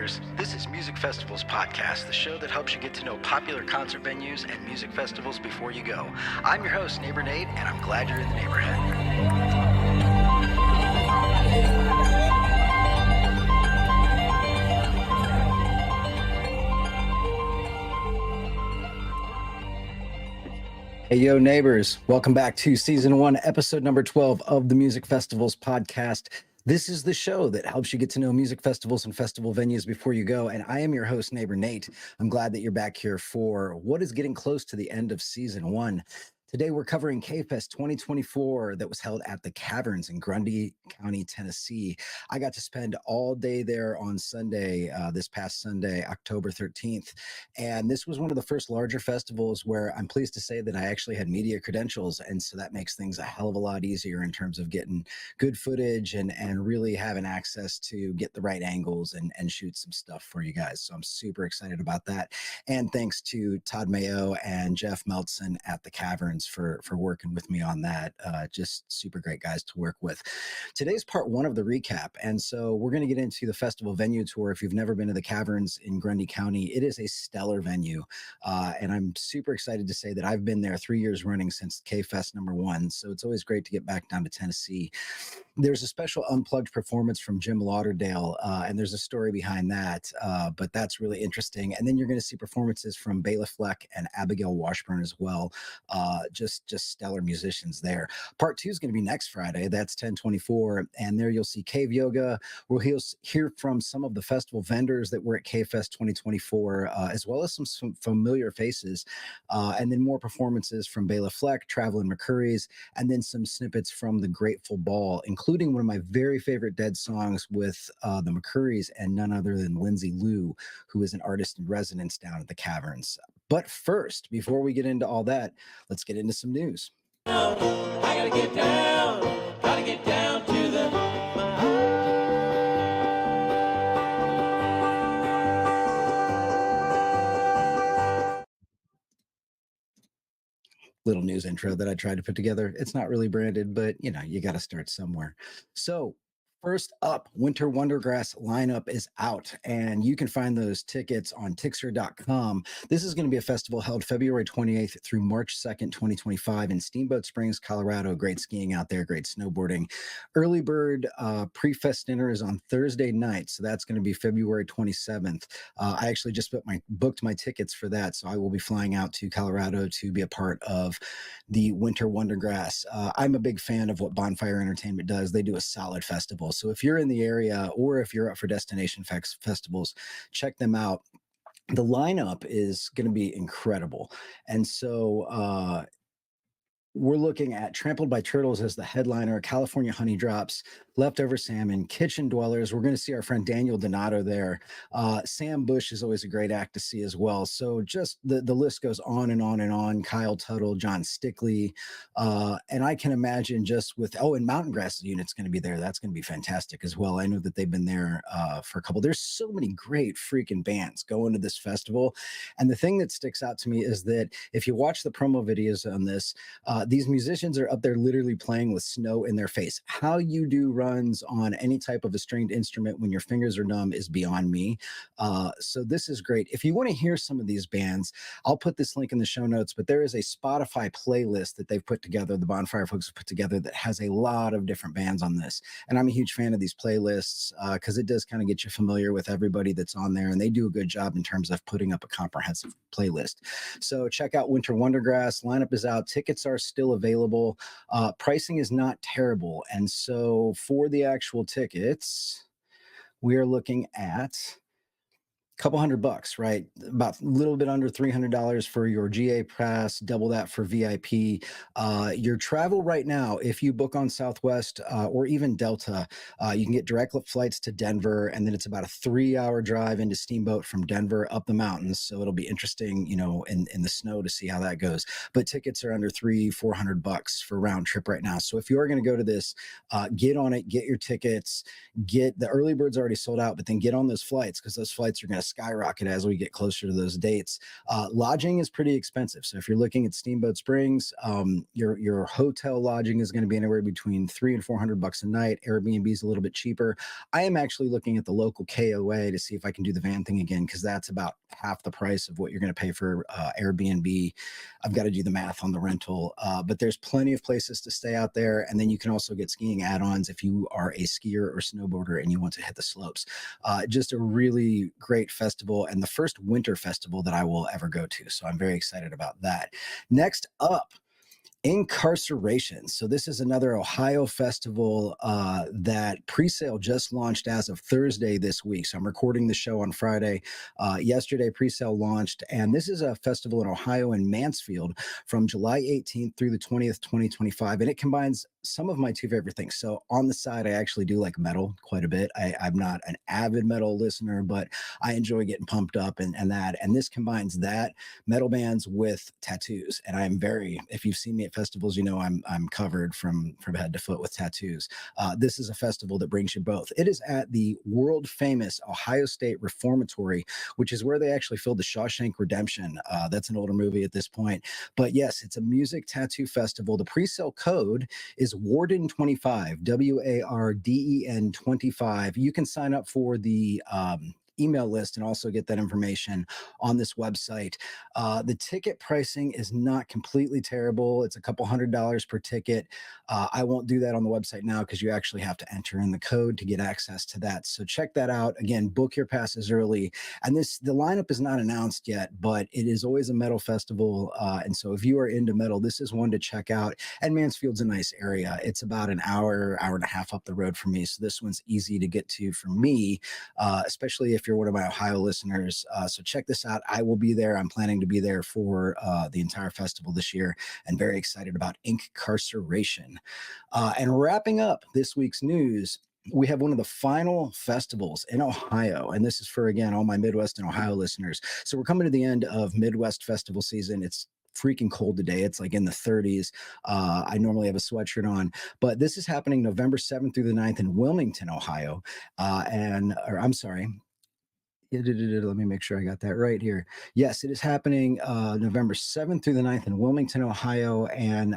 neighbors. This is Music Festivals Podcast, the show that helps you get to know popular concert venues and music festivals before you go. I'm your host, Neighbor Nate, and I'm glad you're in the neighborhood. Hey, yo, neighbors. Welcome back to season 1, episode number 12 of the Music Festivals Podcast. This is the show that helps you get to know music festivals and festival venues before you go. And I am your host, Neighbor Nate. I'm glad that you're back here for what is getting close to the end of season 1. Today, we're covering K-Fest 2024 that was held at the Caverns in Grundy County, Tennessee. I got to spend all day there on Sunday, this past Sunday, October 13th. And this was one of the first larger festivals where I'm pleased to say that I actually had media credentials. And so that makes things a hell of a lot easier in terms of getting good footage and really having access to get the right angles and shoot some stuff for you guys. So I'm super excited about that. And thanks to Todd Mayo and Jeff Meltson at the Caverns for working with me on that. Just super great guys to work with. Today's part 1 of the recap. And so we're going to get into the festival venue tour. If you've never been to the Caverns in Grundy County, it is a stellar venue. And I'm super excited to say that I've been there 3 years running since K-Fest number 1. So it's always great to get back down to Tennessee. There's a special unplugged performance from Jim Lauderdale, and there's a story behind that, but that's really interesting. And then you're going to see performances from Bela Fleck and Abigail Washburn as well. Just stellar musicians there. Part 2 is going to be next Friday. That's 10/24, and there you'll see Cave Yoga. We'll hear from some of the festival vendors that were at K-Fest 2024, as well as some familiar faces, and then more performances from Bela Fleck, Traveling McCurry's, and then some snippets from the Grateful Ball, including one of my very favorite Dead songs with the McCurry's and none other than Lindsay Liu, who is an artist in residence down at the Caverns. But first, before we get into all that, let's get into some news. I gotta get down to the Little news intro that I tried to put together. It's not really branded, but you got to start somewhere. So first up, Winter Wondergrass lineup is out, and you can find those tickets on Tixer.com. This is going to be a festival held February 28th through March 2nd, 2025 in Steamboat Springs, Colorado. Great skiing out there, great snowboarding. Early bird pre-fest dinner is on Thursday night, so that's going to be February 27th. I actually just booked my tickets for that, so I will be flying out to Colorado to be a part of the Winter Wondergrass. I'm a big fan of what Bonfire Entertainment does. They do a solid festival. So if you're in the area or if you're up for destination festivals, check them out. The lineup is going to be incredible. And so we're looking at Trampled by Turtles as the headliner, California Honey Drops, Leftover Salmon, Kitchen Dwellers. We're going to see our friend Daniel Donato there. Sam Bush is always a great act to see as well. So just the list goes on and on and on. Kyle Tuttle, John Stickley. And I can imagine just with, and Mountain Grass Unit's going to be there. That's going to be fantastic as well. I know that they've been there for a couple. There's so many great freaking bands going to this festival. And the thing that sticks out to me is that if you watch the promo videos on this, these musicians are up there literally playing with snow in their face. How you do runs on any type of a stringed instrument when your fingers are numb is beyond me. So this is great. If you want to hear some of these bands, I'll put this link in the show notes, but there is a Spotify playlist that they've put together, the Bonfire folks have put together, that has a lot of different bands on this. And I'm a huge fan of these playlists because it does kind of get you familiar with everybody that's on there, and they do a good job in terms of putting up a comprehensive playlist. So check out Winter Wondergrass. Lineup is out. Tickets are still available. Pricing is not terrible. And so for the actual tickets, we are looking at couple $100, right? About a little bit under $300 for your GA pass, double that for VIP. Your travel right now, if you book on Southwest or even Delta, you can get direct flights to Denver, and then it's about a 3-hour drive into Steamboat from Denver up the mountains. So it'll be interesting, in the snow to see how that goes. But tickets are under $300-400 for round trip right now. So if you are going to go to this, get on it, get your tickets, get the early birds already sold out, but then get on those flights because those flights are going to skyrocket as we get closer to those dates. Lodging is pretty expensive. So if you're looking at Steamboat Springs, your hotel lodging is going to be anywhere between $300 and $400 a night. Airbnb is a little bit cheaper. I am actually looking at the local KOA to see if I can do the van thing again, because that's about half the price of what you're going to pay for Airbnb. I've got to do the math on the rental, but there's plenty of places to stay out there. And then you can also get skiing add-ons if you are a skier or snowboarder and you want to hit the slopes. Just a really great festival, and the first winter festival that I will ever go to. So I'm very excited about that. Next up, Incarceration. So this is another Ohio festival that pre-sale just launched as of Thursday this week. So I'm recording the show on Friday. Yesterday pre-sale launched, and this is a festival in Ohio in Mansfield from July 18th through the 20th, 2025, and it combines some of my two favorite things. So on the side, I actually do like metal quite a bit. I'm not an avid metal listener, but I enjoy getting pumped up and that. And this combines that, metal bands, with tattoos. And I'm very, if you've seen me at festivals, you know I'm covered from head to foot with tattoos. This is a festival that brings you both. It is at the world famous Ohio State Reformatory, which is where they actually filmed the Shawshank Redemption. That's an older movie at this point. But yes, it's a music tattoo festival. The pre-sale code is Warden25, WARDEN 25. You can sign up for the email list and also get that information on this website. The ticket pricing is not completely terrible. It's a couple $100s per ticket. I won't do that on the website now because you actually have to enter in the code to get access to that. So check that out. Again, book your passes early. And the lineup is not announced yet, but it is always a metal festival. And so if you are into metal, this is one to check out. And Mansfield's a nice area. It's about an hour and a half up the road from me. So this one's easy to get to for me, especially if you're one of my Ohio listeners. So check this out. I will be there. I'm planning to be there for the entire festival this year, and very excited about Incarceration. And wrapping up this week's news, we have one of the final festivals in Ohio. And this is for, again, all my Midwest and Ohio listeners. So we're coming to the end of Midwest festival season. It's freaking cold today. It's like in the 30s. I normally have a sweatshirt on, but this is happening November 7th through the 9th in Wilmington, Ohio. I'm sorry. Let me make sure I got that right here. Yes, it is happening November 7th through the 9th in Wilmington, Ohio. And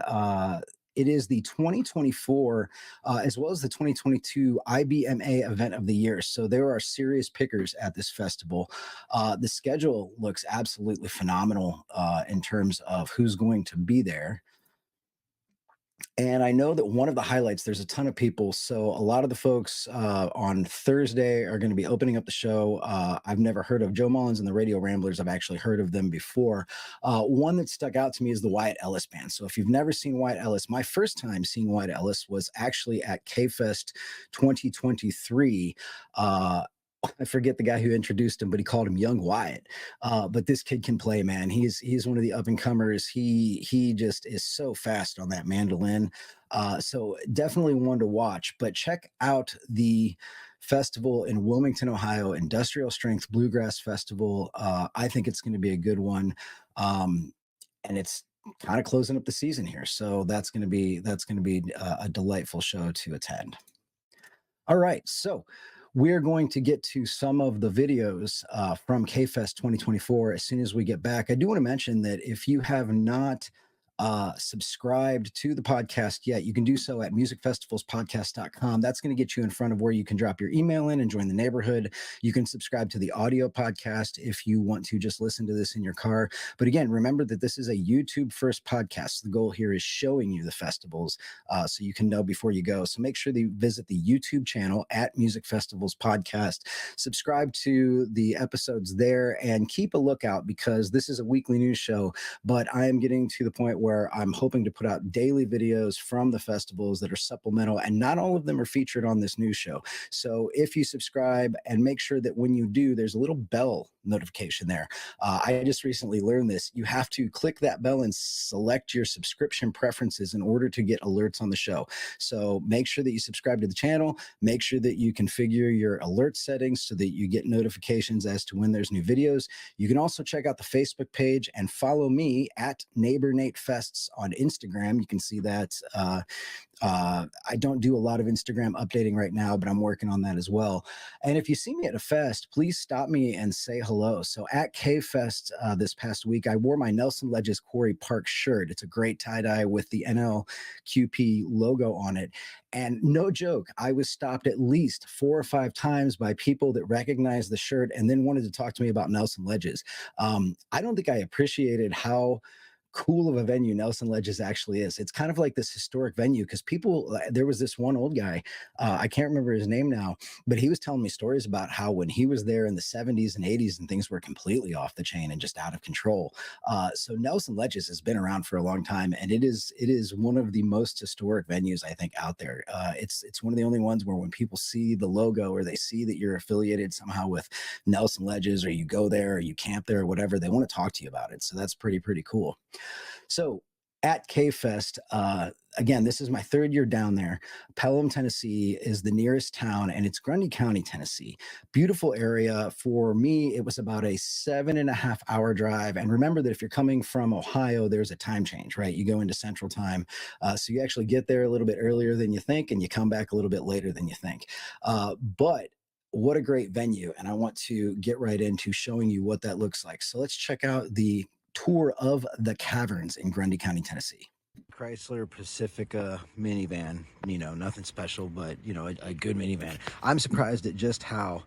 it is the 2024 as well as the 2022 IBMA event of the year. So there are serious pickers at this festival. The schedule looks absolutely phenomenal in terms of who's going to be there. And I know that one of the highlights, there's a ton of people. So a lot of the folks on Thursday are going to be opening up the show. I've never heard of Joe Mullins and the Radio Ramblers. I've actually heard of them before. One that stuck out to me is the Wyatt Ellis Band. So if you've never seen Wyatt Ellis, my first time seeing Wyatt Ellis was actually at K-Fest 2023. I forget the guy who introduced him, but he called him Young Wyatt. But this kid can play, man. He's one of the up and comers. He just is so fast on that mandolin. So definitely one to watch. But check out the festival in Wilmington, Ohio, Industrial Strength Bluegrass Festival. I think it's going to be a good one, and it's kind of closing up the season here. So that's going to be a delightful show to attend. All right, so we're going to get to some of the videos from K-Fest 2024 as soon as we get back. I do want to mention that if you have not subscribed to the podcast yet, you can do so at musicfestivalspodcast.com. That's going to get you in front of where you can drop your email in and join the neighborhood. You can subscribe to the audio podcast if you want to just listen to this in your car. But again, remember that this is a YouTube first podcast. The goal here is showing you the festivals so you can know before you go. So make sure that you visit the YouTube channel at Music Festivals Podcast. Subscribe to the episodes there and keep a lookout, because this is a weekly news show, but I am getting to the point where I'm hoping to put out daily videos from the festivals that are supplemental, and not all of them are featured on this news show. So if you subscribe, and make sure that when you do, there's a little bell notification there. I just recently learned this. You have to click that bell and select your subscription preferences in order to get alerts on the show. So make sure that you subscribe to the channel. Make sure that you configure your alert settings so that you get notifications as to when there's new videos. You can also check out the Facebook page and follow me at Neighbor Nate Fests on Instagram. You can see that. I don't do a lot of Instagram updating right now, but I'm working on that as well. And if you see me at a fest, please stop me and say hello. So at K Fest this past week, I wore my Nelson Ledges Quarry Park shirt. It's a great tie dye with the NLQP logo on it. And no joke, I was stopped at least 4 or 5 times by people that recognized the shirt and then wanted to talk to me about Nelson Ledges. I don't think I appreciated how cool of a venue Nelson Ledges actually is. It's kind of like this historic venue because people, there was this one old guy, I can't remember his name now, but he was telling me stories about how when he was there in the 70s and 80s and things were completely off the chain and just out of control. So Nelson Ledges has been around for a long time, and it is one of the most historic venues I think out there. It's one of the only ones where when people see the logo or they see that you're affiliated somehow with Nelson Ledges, or you go there or you camp there or whatever, they want to talk to you about it. So that's pretty cool. So at K-Fest, again, this is my 3rd year down there. Pelham, Tennessee is the nearest town, and it's Grundy County, Tennessee. Beautiful area. For me, it was about a 7.5-hour drive. And remember that if you're coming from Ohio, there's a time change, right? You go into Central Time. So you actually get there a little bit earlier than you think, and you come back a little bit later than you think. But what a great venue. And I want to get right into showing you what that looks like. So let's check out the tour of the caverns in Grundy County, Tennessee. Chrysler Pacifica minivan, nothing special, but a good minivan. I'm surprised at just how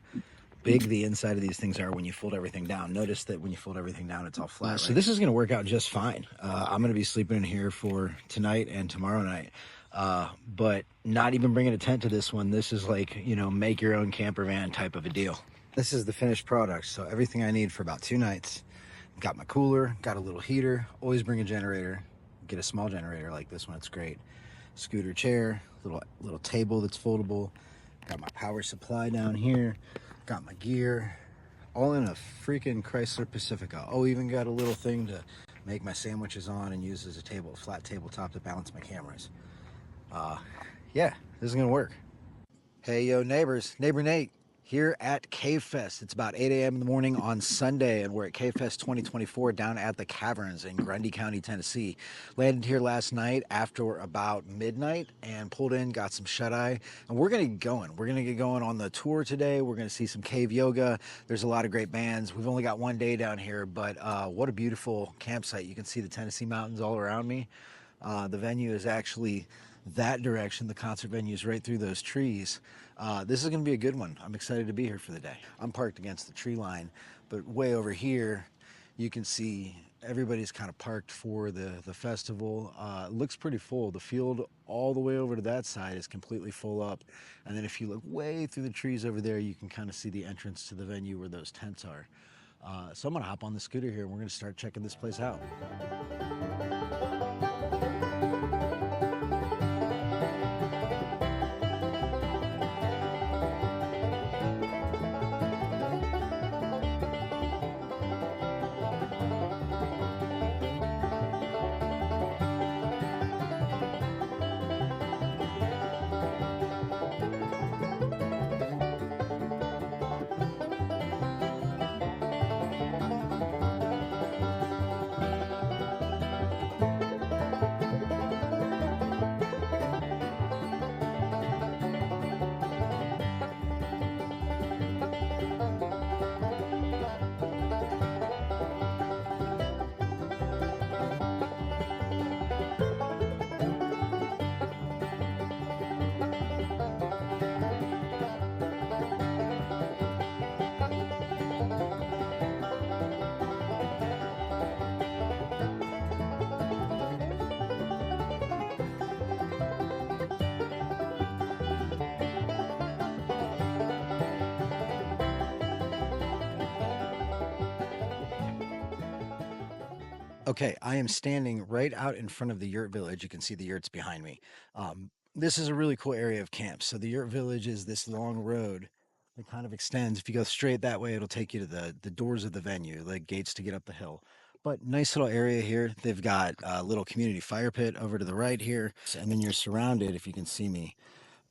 big the inside of these things are when you fold everything down. Notice that when you fold everything down, it's all flat. So this is going to work out just fine. I'm going to be sleeping in here for tonight and tomorrow night. But not even bringing a tent to this one. This is like, make your own camper van type of a deal. This is the finished product. So everything I need for about 2 nights. Got my cooler, got a little heater, always bring a generator, get a small generator like this one, it's great. Scooter chair, little table that's foldable, got my power supply down here, got my gear, all in a freaking Chrysler Pacifica. Oh, even got a little thing to make my sandwiches on and use as a flat tabletop to balance my cameras. Yeah, this is gonna work. Hey, yo, neighbors, Neighbor Nate here at K-Fest. It's about 8 a.m. in the morning on Sunday, and we're at K-Fest 2024 down at the Caverns in Grundy County, Tennessee. Landed here last night after about midnight and pulled in, got some shut-eye, and we're gonna get going. We're gonna get going on the tour today. We're gonna see some cave yoga. There's a lot of great bands. We've only got 1 day down here, but what a beautiful campsite. You can see the Tennessee mountains all around me. The venue is actually that direction. The concert venue is right through those trees. This is going to be a good one. I'm excited to be here for the day. I'm parked against the tree line, but way over here, you can see everybody's kind of parked for the festival. It looks pretty full. The field all the way over to that side is completely full up. And then if you look way through the trees over there, you can kind of see the entrance to the venue where those tents are. So I'm going to hop on the scooter here and we're going to start checking this place out. Okay, I am standing right out in front of the Yurt Village. You can see the yurts behind me. This is a really cool area of camp. So the Yurt Village is this long road It kind of extends. If you go straight that way, it'll take you to the doors of the venue, like gates to get up the hill. But nice little area here. They've got a little community fire pit over to the right here. And then you're surrounded, if you can see me,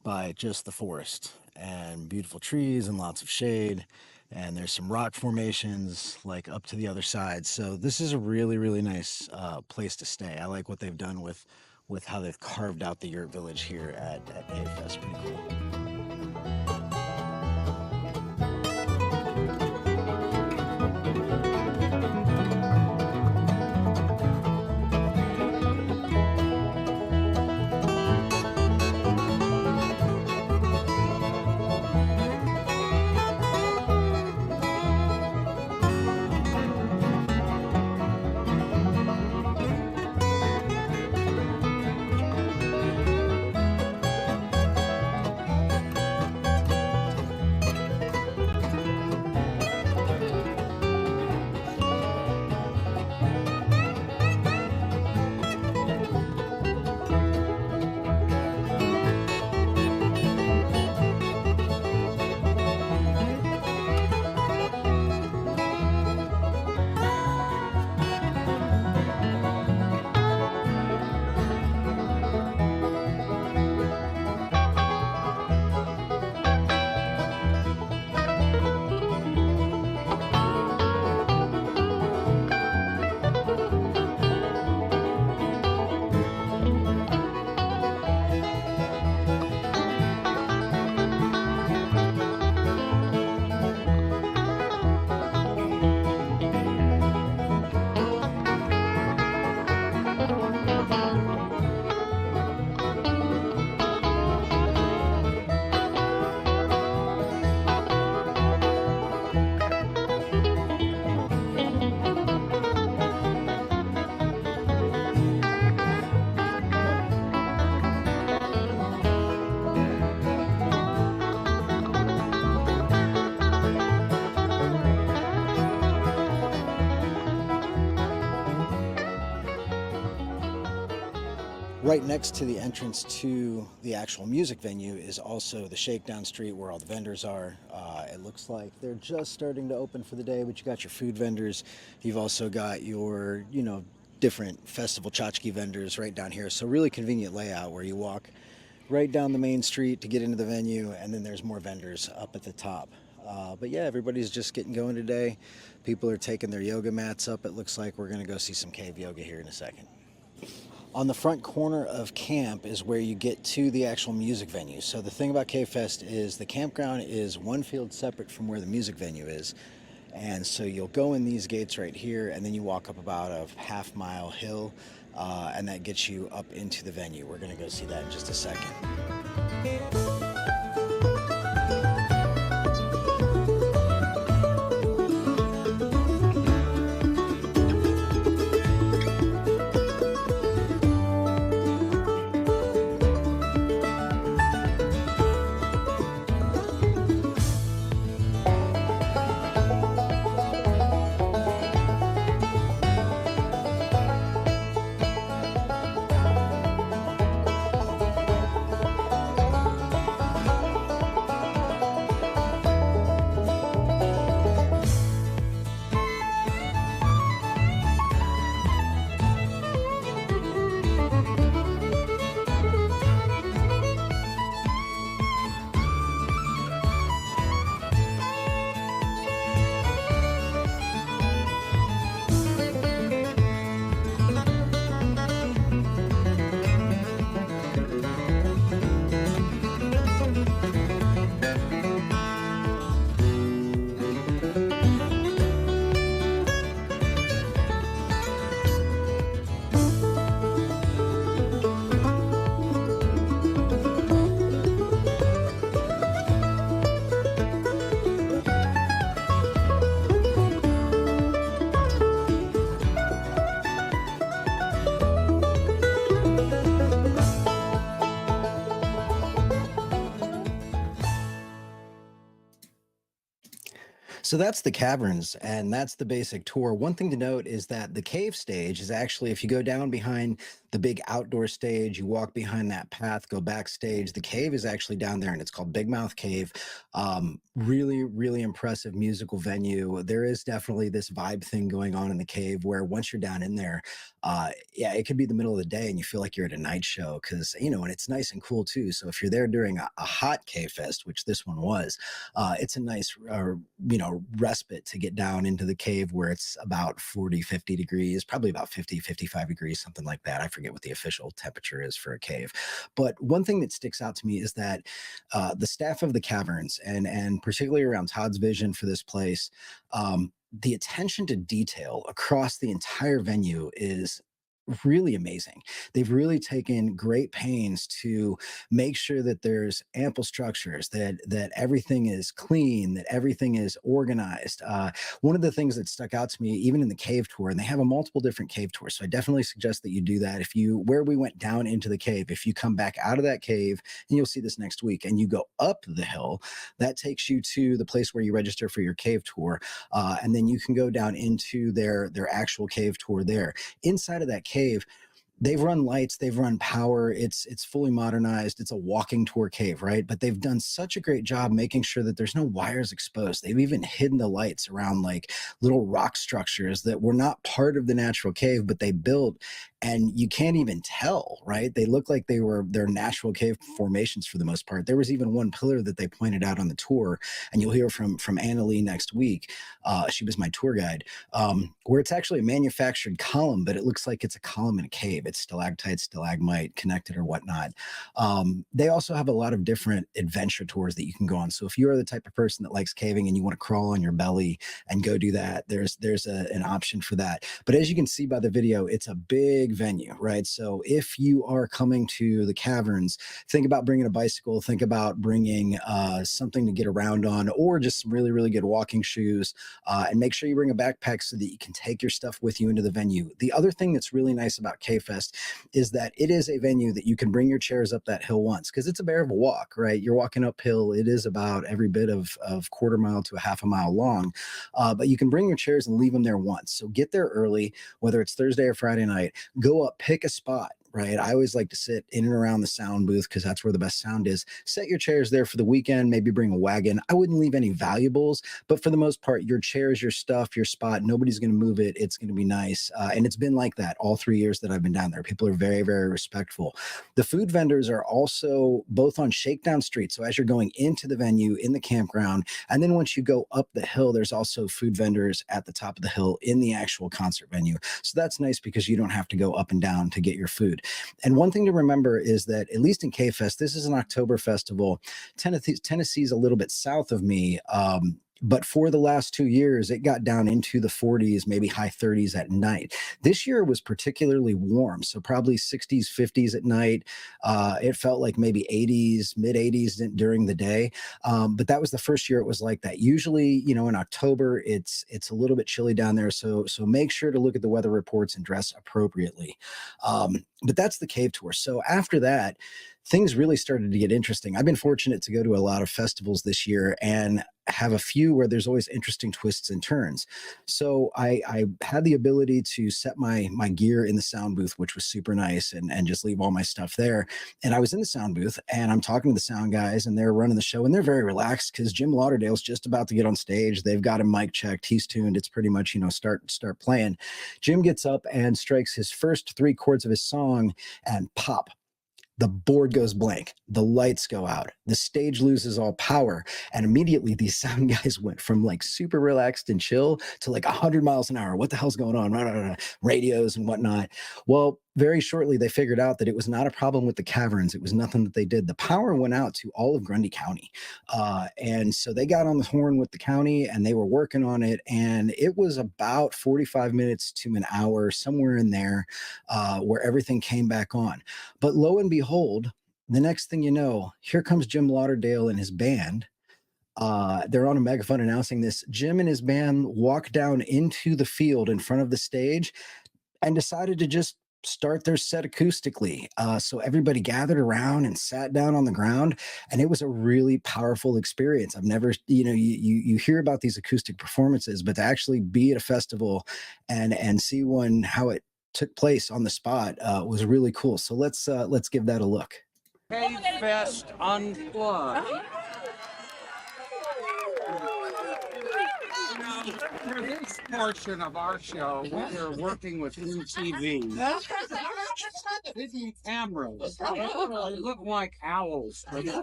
by just the forest and beautiful trees and lots of shade. And there's some rock formations like up to the other side. So this is a really, really nice place to stay. I like what they've done with how they've carved out the yurt village here at Cave Fest. Pretty cool. Right next to the entrance to the actual music venue is also the Shakedown Street where all the vendors are. It looks like they're just starting to open for the day, but you got your food vendors. You've also got your, different festival tchotchke vendors right down here. So really convenient layout where you walk right down the main street to get into the venue, and then there's more vendors up at the top. But yeah, everybody's just getting going today. People are taking their yoga mats up. It looks like we're going to go see some cave yoga here in a second. On the front corner of camp is where you get to the actual music venue. So the thing about Cave Fest is the campground is one field separate from where the music venue is. And so you'll go in these gates right here, and then you walk up about a half-mile hill, and that gets you up into the venue. We're going to go see that in just a second. So that's the caverns, and that's the basic tour. One thing to note is that the cave stage is actually, if you go down behind the big outdoor stage. You walk behind that path, go backstage. The cave is actually down there, and it's called Big Mouth Cave. Really, really impressive musical venue. There is definitely this vibe thing going on in the cave where once you're down in there, yeah, it could be the middle of the day and you feel like you're at a night show because, and it's nice and cool too. So if you're there during a hot cave fest, which this one was, it's a nice, respite to get down into the cave where it's about 40, 50 degrees, probably about 50, 55 degrees, something like that. I forget what the official temperature is for a cave. But one thing that sticks out to me is that the staff of the caverns, and particularly around Todd's vision for this place, the attention to detail across the entire venue is really amazing. They've really taken great pains to make sure that there's ample structures, that everything is clean, that everything is organized. One of the things that stuck out to me, even in the cave tour, and they have a multiple different cave tours, so I definitely suggest that you do that. If you where we went down into the cave, if you come back out of that cave, and you'll see this next week, and you go up the hill, that takes you to the place where you register for your cave tour, and then you can go down into their actual cave tour there. Inside of that cave, they've run lights, they've run power. It's fully modernized. It's a walking tour cave, right? But they've done such a great job making sure that there's no wires exposed. They've even hidden the lights around like little rock structures that were not part of the natural cave, but they built, and you can't even tell, right? They look like they're natural cave formations for the most part. There was even one pillar that they pointed out on the tour, and you'll hear from Anna Lee next week. She was my tour guide, where it's actually a manufactured column, but it looks like it's a column in a cave. It's stalactite, stalagmite connected or whatnot. They also have a lot of different adventure tours that you can go on. So if you are the type of person that likes caving and you want to crawl on your belly and go do that, an option for that. But as you can see by the video, it's a big venue, right? So if you are coming to the caverns, think about bringing a bicycle, think about bringing something to get around on, or just some really, really good walking shoes, and make sure you bring a backpack so that you can take your stuff with you into the venue. The other thing that's really nice about K-Fest is that it is a venue that you can bring your chairs up that hill once, because it's a bearable walk, right? You're walking uphill. It is about every bit of quarter mile to a half a mile long, but you can bring your chairs and leave them there once. So get there early, whether it's Thursday or Friday night, go up, pick a spot, right? I always like to sit in and around the sound booth because that's where the best sound is. Set your chairs there for the weekend, maybe bring a wagon. I wouldn't leave any valuables, but for the most part, your chairs, your stuff, your spot, nobody's going to move it. It's going to be nice. And it's been like that all 3 years that I've been down there. People are very, very respectful. The food vendors are also both on Shakedown Street. So as you're going into the venue in the campground, and then once you go up the hill, there's also food vendors at the top of the hill in the actual concert venue. So that's nice because you don't have to go up and down to get your food. And one thing to remember is that, at least in K-Fest, this is an October festival. Tennessee's a little bit south of me. But for the last 2 years, it got down into the 40s, maybe high 30s at night. This year was particularly warm, so probably 60s, 50s at night. It felt like maybe 80s, mid 80s during the day. But that was the first year it was like that. Usually, in October, it's a little bit chilly down there, so make sure to look at the weather reports and dress appropriately. But that's the cave tour. So after that, things really started to get interesting. I've been fortunate to go to a lot of festivals this year and have a few where there's always interesting twists and turns. So I had the ability to set my gear in the sound booth, which was super nice, and just leave all my stuff there. And I was in the sound booth and I'm talking to the sound guys, and they're running the show, and they're very relaxed because Jim Lauderdale's just about to get on stage. They've got him mic checked. He's tuned. It's pretty much, start playing. Jim gets up and strikes his first three chords of his song, and pop, the board goes blank, the lights go out, the stage loses all power, and immediately these sound guys went from like super relaxed and chill to like 100 miles an hour. What the hell's going on? Radios and whatnot. Well, very shortly they figured out that it was not a problem with the caverns. It was nothing that they did. The power went out to all of Grundy County, and so they got on the horn with the county and they were working on it, and it was about 45 minutes to an hour, somewhere in there, where everything came back on. But lo and behold, the next thing you know, here comes Jim Lauderdale and his band. They're on a megaphone announcing this. Jim and his band walked down into the field in front of the stage and decided to just start their set acoustically. So everybody gathered around and sat down on the ground, and it was a really powerful experience. I've never, you hear about these acoustic performances, but to actually be at a festival and see one how it took place on the spot was really cool. So let's give that a look. Cave Fest Unplugged. For this portion of our show, we're working with MTV. Hidden cameras. They look like owls. Cameras.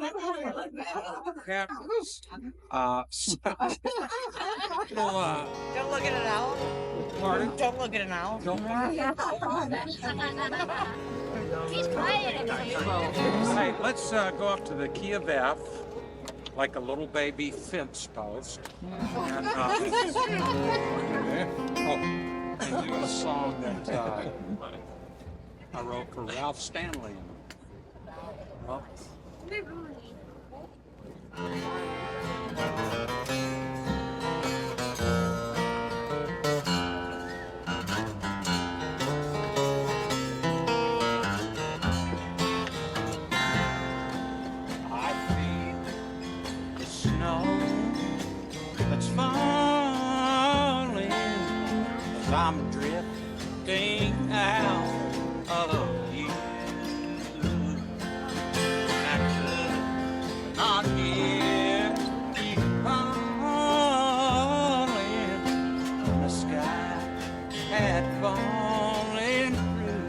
Don't look at an owl. Pardon? Don't look at an owl. He's quiet. Hey, let's go up to the key of F, like a little baby fence post, and and do a song that I wrote for Ralph Stanley. Well, I feel the snow that's falling as I'm drifting out of you. I could not hear you calling. The sky had fallen through.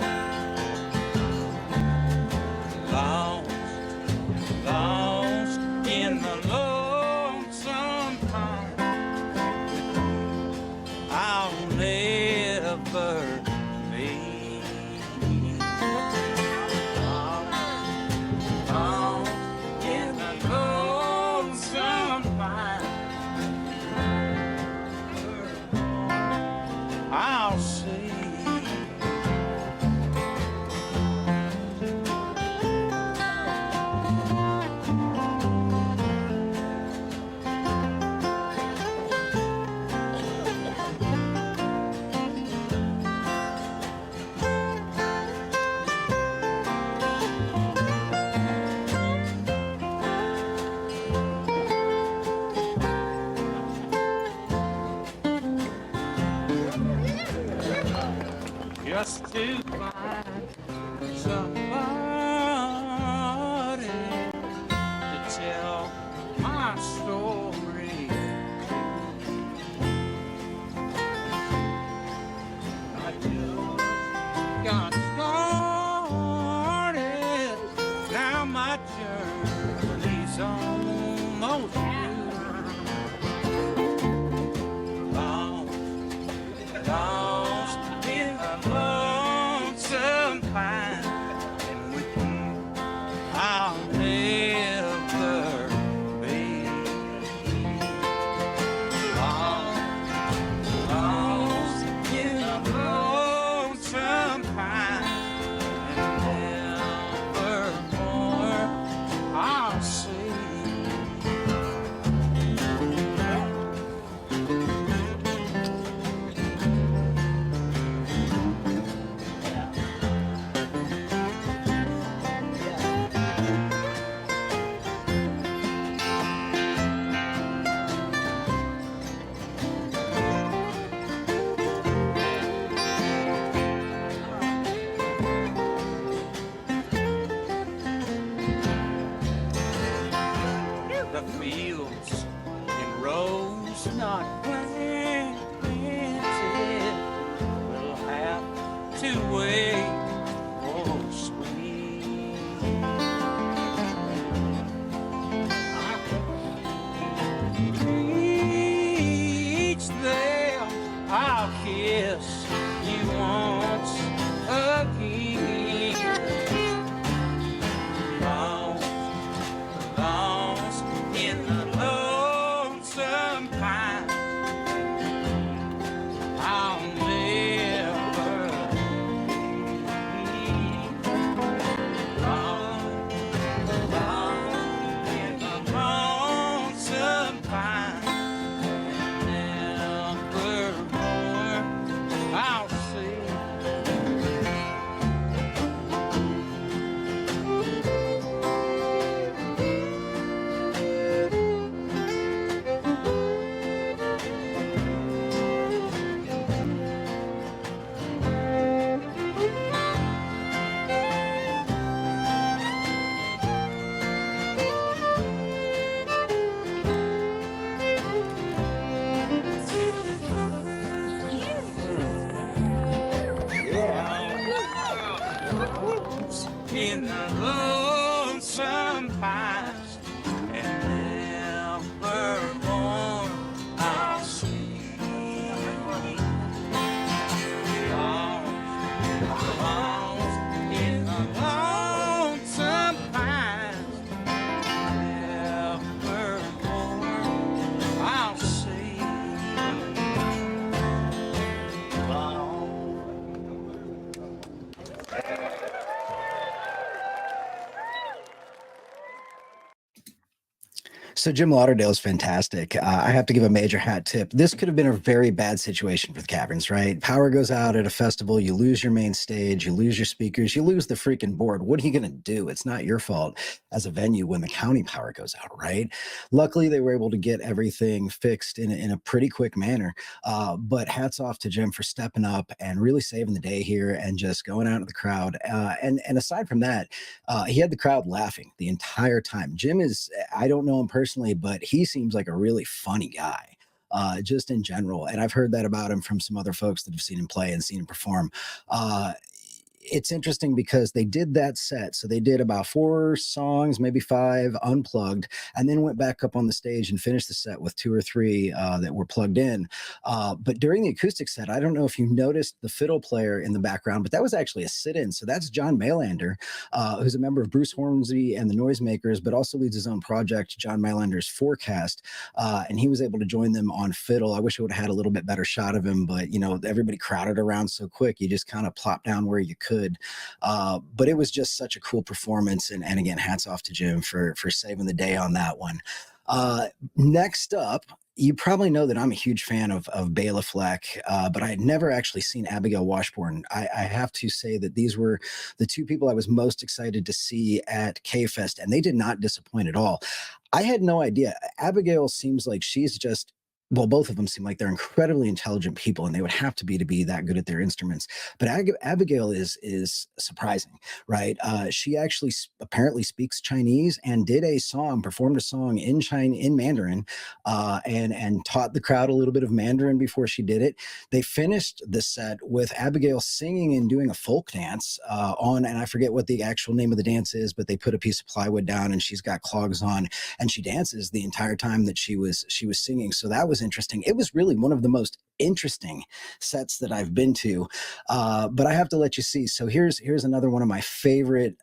Lost in the lonesome pine. I'll never be. Lost in the lonesome pine. I'll see. Just to find somebody to tell my story. I just got started. Now my journey's almost through. Lost in the lonesome pine, and with you I'll never be. Lost in the lonesome pine, and nevermore I'll see. The fields in rows not planted will have to wait for spring. Each there I'll kiss you once again. Lost in the lonesome pine. I'll never be. Lost in the lonesome pine. Nevermore I'll see. So Jim Lauderdale is fantastic. I have to give a major hat tip. This could have been a very bad situation for the Caverns, right? Power goes out at a festival, you lose your main stage, you lose your speakers, you lose the freaking board. What are you going to do? It's not your fault as a venue when the county power goes out, right? Luckily, they were able to get everything fixed in a pretty quick manner. But hats off to Jim for stepping up and really saving the day here and just going out to the crowd. And aside from that, he had the crowd laughing the entire time. Jim is, I don't know him personally, but he seems like a really funny guy. Just in general. And I've heard that about him from some other folks that have seen him play and seen him perform. It's interesting because they did that set. So they did about 4 songs, maybe 5 unplugged, and then went back up on the stage and finished the set with 2 or 3 that were plugged in. But during the acoustic set, I don't know if you noticed the fiddle player in the background, but that was actually a sit-in. So that's John Maylander, who's a member of Bruce Hornsby and the Noisemakers, but also leads his own project, John Maylander's Forecast. And he was able to join them on fiddle. I wish I would have had a little bit better shot of him, but everybody crowded around so quick, you just kind of plop down where you could. But it was just such a cool performance. And again, hats off to Jim for saving the day on that one. Next up, you probably know that I'm a huge fan of Bela Fleck, but I had never actually seen Abigail Washburn. I have to say that these were the 2 people I was most excited to see at K-Fest, and they did not disappoint at all. I had no idea. Abigail seems like she's just, well, both of them seem like they're incredibly intelligent people, and they would have to be that good at their instruments. But Abigail is surprising, right? She actually apparently speaks Chinese and performed a song in Mandarin, and taught the crowd a little bit of Mandarin before she did it. They finished the set with Abigail singing and doing a folk dance and I forget what the actual name of the dance is, but they put a piece of plywood down and she's got clogs on, and she dances the entire time that she was singing. So that was interesting. It was really one of the most interesting sets that I've been to, but I have to let you see. So here's another one of my favorite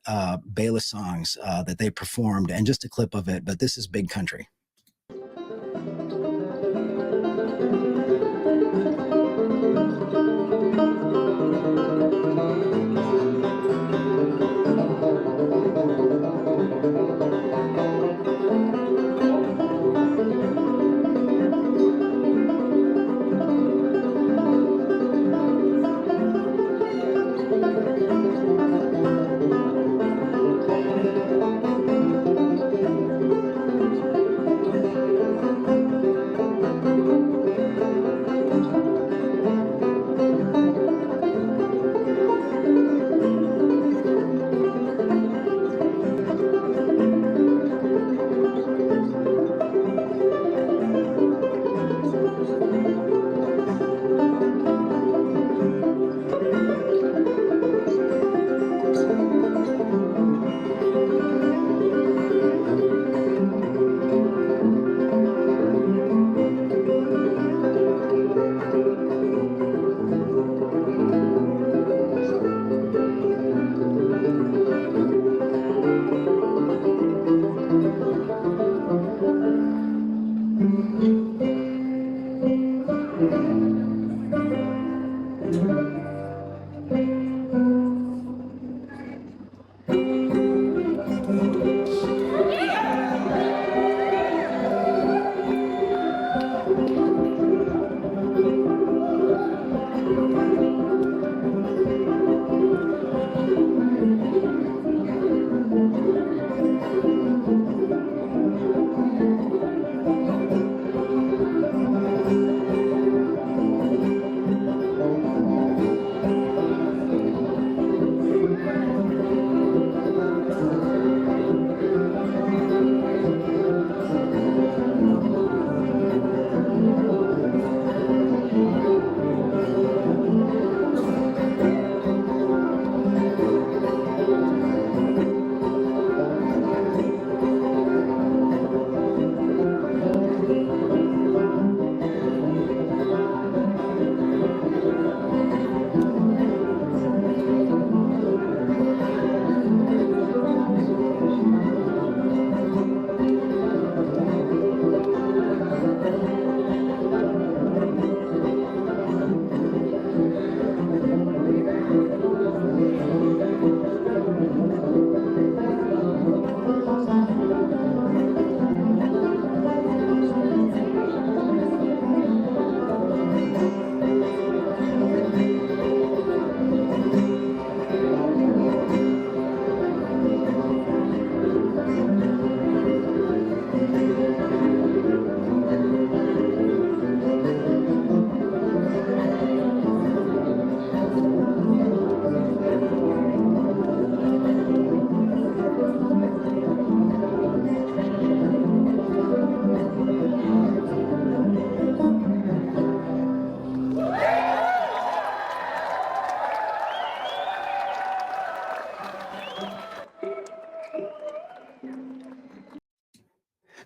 Bela songs that they performed, and just a clip of it, but this is Big Country.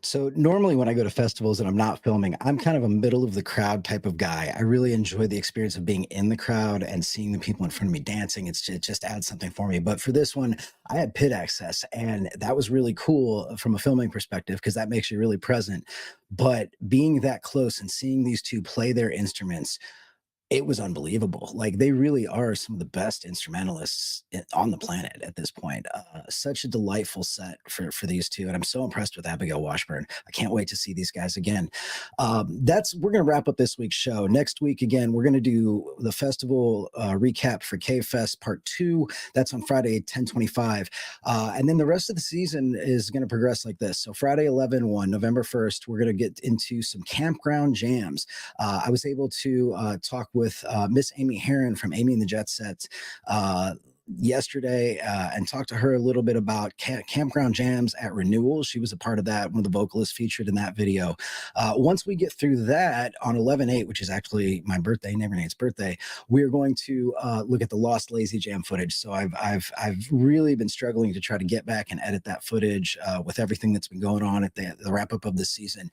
So normally when I go to festivals and I'm not filming, I'm kind of a middle of the crowd type of guy. I really enjoy the experience of being in the crowd and seeing the people in front of me dancing. It just adds something for me. But for this one, I had pit access, and that was really cool from a filming perspective because that makes you really present. But being that close and seeing these two play their instruments, it was unbelievable. Like, they really are some of the best instrumentalists on the planet at this point. Such a delightful set for these two, and I'm so impressed with Abigail Washburn. I can't wait to see these guys again. That's We're gonna wrap up this week's show. Next week, again, we're gonna do the festival recap for Cave Fest Part 2. That's on Friday, 10/25. And then the rest of the season is gonna progress like this. So Friday, 11/1, November 1st, we're gonna get into some campground jams. I was able to talk with Miss Amy Heron from Amy and the Jet Sets yesterday and talked to her a little bit about campground jams at renewal. She was a part of that, one of the vocalists featured in that video. Once we get through that on 11/8, which is actually my birthday, Neighbor Nate's birthday, we're going to look at the lost Lazy Jam footage. So I've really been struggling to try to get back and edit that footage with everything that's been going on at the wrap up of the season.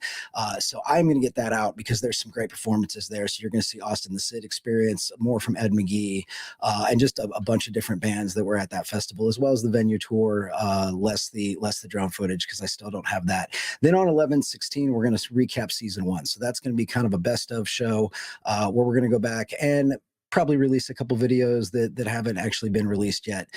So I'm going to get that out because there's some great performances there. So you're going to see Austin the Sid Experience, more from Ed McGee, and just a bunch of different bands that were at that festival, as well as the venue tour, less the drone footage because I still don't have that. Then on 11/16, we're going to recap season 1. So that's going to be kind of a best of show where we're going to go back and probably release a couple videos that haven't actually been released yet.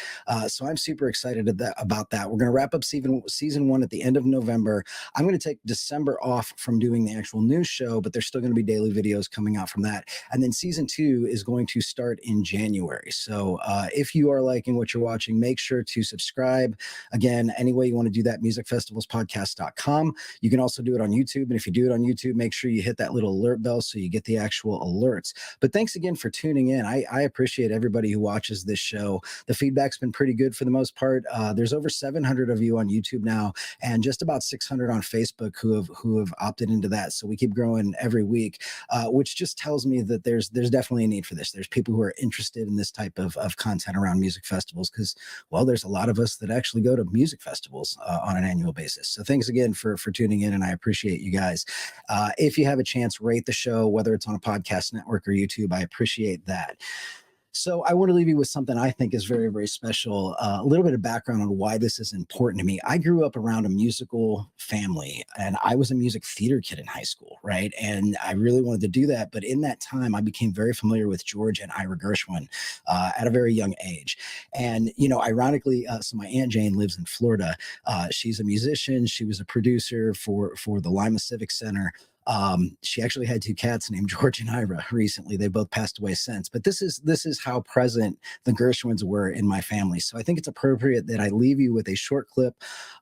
So I'm super excited about that. We're going to wrap up season 1 at the end of November. I'm going to take December off from doing the actual news show, but there's still going to be daily videos coming out from that. And then season 2 is going to start in January. So if you are liking what you're watching, make sure to subscribe. Again, any way you want to do that, musicfestivalspodcast.com. You can also do it on YouTube. And if you do it on YouTube, make sure you hit that little alert bell so you get the actual alerts. But thanks again for tuning in. I appreciate everybody who watches this show. The feedback's been pretty good for the most part. There's over 700 of you on YouTube now, and just about 600 on Facebook who have opted into that. So we keep growing every week, which just tells me that there's definitely a need for this. There's people who are interested in this type of content around music festivals because, well, there's a lot of us that actually go to music festivals on an annual basis. So thanks again for tuning in, and I appreciate you guys. If you have a chance, rate the show, whether it's on a podcast network or YouTube. I appreciate that. So I want to leave you with something I think is very, very special. A little bit of background on why this is important to me. I grew up around a musical family, and I was a music theater kid in high school, right? And I really wanted to do that. But in that time, I became very familiar with George and Ira Gershwin at a very young age. And, ironically, so my Aunt Jane lives in Florida. She's a musician. She was a producer for the Lima Civic Center. She actually had 2 cats named George and Ira recently. They both passed away since, but this is how present the Gershwins were in my family. So I think it's appropriate that I leave you with a short clip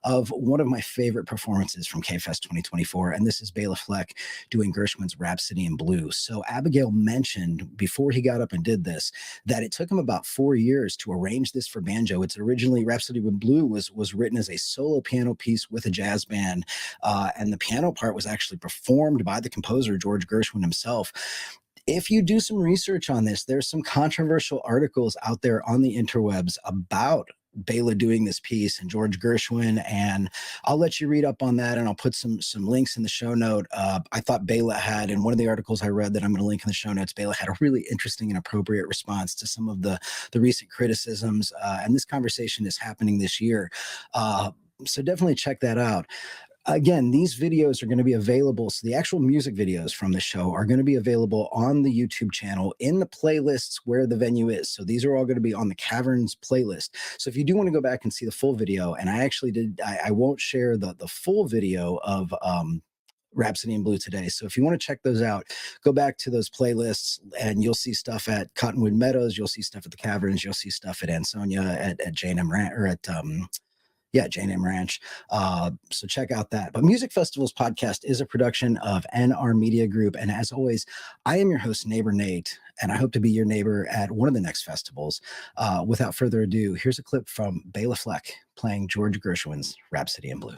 of one of my favorite performances from K-Fest 2024. And this is Bela Fleck doing Gershwin's Rhapsody in Blue. So Abigail mentioned before he got up and did this, that it took him about 4 years to arrange this for banjo. It's originally Rhapsody in Blue was written as a solo piano piece with a jazz band. And the piano part was actually performed by the composer, George Gershwin himself. If you do some research on this, there's some controversial articles out there on the interwebs about Bela doing this piece and George Gershwin, and I'll let you read up on that, and I'll put some links in the show note. I thought Bela had, in one of the articles I read that I'm going to link in the show notes, Bela had a really interesting and appropriate response to some of the recent criticisms, and this conversation is happening this year. So definitely check that out. Again, these videos are going to be available. So the actual music videos from the show are going to be available on the YouTube channel in the playlists where the venue is. So these are all going to be on the Caverns playlist. So if you do want to go back and see the full video, and I actually did, I won't share the full video of Rhapsody in Blue today. So if you want to check those out, go back to those playlists and you'll see stuff at Cottonwood Meadows. You'll see stuff at the Caverns. You'll see stuff at Ansonia, at J&M Ranch, or at J&M Ranch. So check out that. But Music Festivals Podcast is a production of NR Media Group. And as always, I am your host, Neighbor Nate, and I hope to be your neighbor at one of the next festivals. Without further ado, here's a clip from Bela Fleck playing George Gershwin's Rhapsody in Blue.